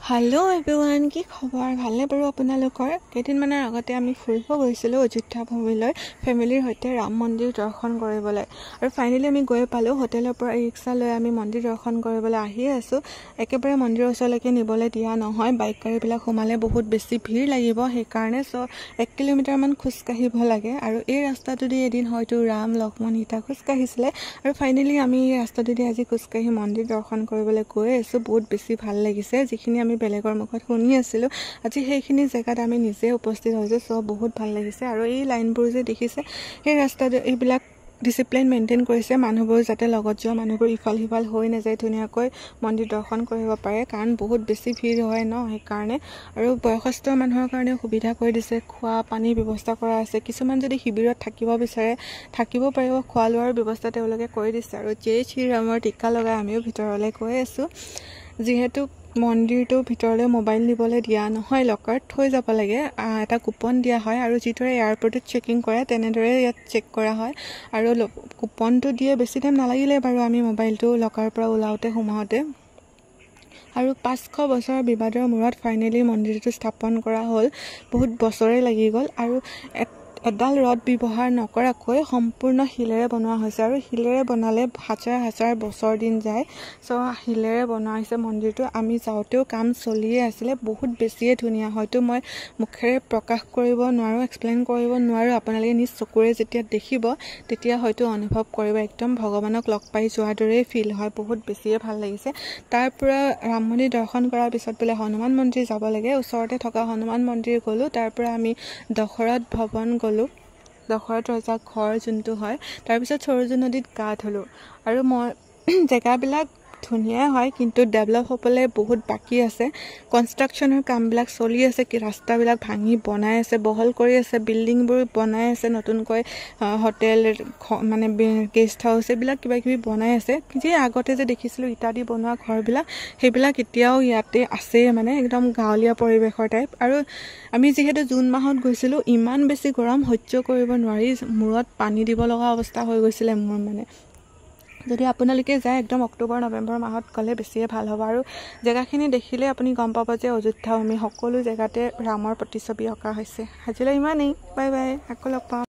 hello everyone की खबर भाले बारू आपनालोकर केइदिनमाনৰ আগতে আমি ফুৰিব গৈছিলো অযোধ্যা ভূমিলৈ ফ্যামিলিৰ সৈতে ৰাম মন্দিৰ দৰ্শন কৰিবলৈ আৰু ফাইনালি আমি গৈ পালো হোটেলৰ পৰা ৰিক্সা লৈ আমি মন্দিৰ দৰ্শন কৰিবলৈ আহি আছো একেবাৰে মন্দিৰৰ ওচৰলৈকে নিবলৈ দিয়া নহয় বাইক গাড়ীবিলাক সোমালে বহুত বেছি ভিৰ লাগিব সেই কাৰণে সো 1 কিলোমিটাৰ মান খোজ কাঢ়িব লাগে আৰু এই ৰাস্তাটোদি এদিন হয়তো ৰাম লক্ষ্মণ সীতা খোজ কাঢ়িছিলে আৰু ফাইনালি আমি এই ৰাস্তাটোদি আজি খোজ কাঢ়ি মন্দিৰ দৰ্শন কৰিবলৈ গৈ আছো বহুত বেছি ভাল লাগিছে যিখিনি আমি বেলেগৰ মুখত শুনি আছিলো আজি সেইখিনি জায়গাত আমি নিজে উপস্থিত হৈছো সব বহুত ভাল লাগিছে আৰু এই লাইনবোৰ যে দেখিছে এই ৰাস্তাত এইবিলাক ডিসিপ্লিন মেইনটেইন কৰিছে মানুহবোৰ যাতে লগত যোৱা মানুহবোৰ ইফাল সিফাল হৈ নাযায় ধুনীয়াকৈ মন্দিৰ দৰ্শন কৰিব পাৰে কাৰণ বহুত বেছি ভিৰ হয় ন সেই কাৰণে আৰু বয়সস্থ মানুহৰ কাৰণে সুবিধা কৰি দিছে খোৱা পানী ব্যৱস্থা কৰা আছে কিছুমান যদি শিবিৰত থাকিব বিচাৰে থাকিব পাৰিব খোৱা লোৱাৰ ব্যৱস্থা তেওঁলোকে কৰি দিছে আৰু জয় শ্ৰী ৰামৰ টিকা লগাই আমিও ভিতৰলৈ গৈ আছো যেহেতু মন্দিৰটো ভিতৰলৈ মোবাইল নিবলৈ দিয়া নহয় লকাৰত থৈ যাব লাগে এটা কুপন দিয়া হয় আৰু যিদৰে এয়াৰপৰ্টত চেকিং কৰে তেনেদৰে ইয়াত চেক কৰা হয় আৰু কুপনটো দিয়ে বেছি টাইম নালাগিলে বাৰু আমি মোবাইলটো লকাৰৰ পৰা ওলাওতে সোমাওতে আৰু 500 বছৰ বিবাদৰ মূৰত ফাইনালি মন্দিৰটো স্থাপন কৰা হ'ল বহুত বছৰে লাগি গ'ল আৰু এডাল ৰড ব্যৱহাৰ নকৰাকৈ সম্পূৰ্ণ হিলেৰে বনোৱা হৈছে আৰু হিলেৰে বনালে হাজাৰ হাজাৰ বছৰ দিন যায় সো হিলেৰে বনোৱা হৈছে মন্দিৰটো আমি যাওতেও কাম চলিয়ে আছিল বহুত বেছিয়ে ধুনীয়া হয়তো মই মুখেৰে প্ৰকাশ কৰিব নোৱাৰো এক্সপ্লেইন কৰিব নোৱাৰো আপোনালোকে নিজ চকুৰে যেতিয়া দেখিব তেতিয়া হয়তো অনুভৱ কৰিব একদম ভগৱানক লগ পাই যোৱাৰ দৰে ফিল হয় বহুত বেছিয়ে ভাল লাগিছে তাৰ পৰা ৰাম মন্দিৰ দৰ্শন কৰাৰ পিছত বলে হনুমান মন্দিৰ যাব লাগে ওচৰতে থকা হনুমান মন্দিৰ গলো তাৰ পৰা আমি দশৰথ ভৱন দশৰথ ৰজাৰ ঘৰ যোনটো হয় তাৰ পিছত সৰজু নদীত গা ধলো আৰু মই জেগাবিলাক ধুনীয়া হয় কিন্তু ডেভেলপ হ'বলৈ বহুত বাকি আছে কনষ্ট্ৰাকচনৰ কামবিলাক চলি আছে কি ৰাস্তাবিলাক ভাঙি বনাই আছে বহল কৰি আছে বিল্ডিংবোৰ বনাই আছে নতুনকৈ হোটেল মানে গেষ্ট হাউস এইবিলাক কিবা কিবি বনাই আছে যে আগতে যে দেখিছিলো ইটা দি বনোৱা ঘৰবিলাক সেইবিলাক এতিয়াও ইয়াতে আছে মানে একদম গাঁৱলীয়া পৰিবেশৰ টাইপ আৰু আমি যেহেতু জুন মাহত গৈছিলো ইমান বেছি গৰম সহ্য কৰিব নোৱাৰি মূৰত পানী দিব লগা অৱস্থা হৈ গৈছিল মোৰ মানে যদি আপোনালোকে যায় একদম অক্টোবৰ নৱেম্বৰ মাহত গলে বেছিয়ে ভাল হ'ব আৰু জায়গাখিনি দেখিলে আপুনি গম পাব যে অযোধ্যা ভূমি সকলো জায়গাতে ৰামৰ প্ৰতিছবি অঁকা হৈছে আজিলৈ ইমানেই বাই বাই আকৌ লগ পাম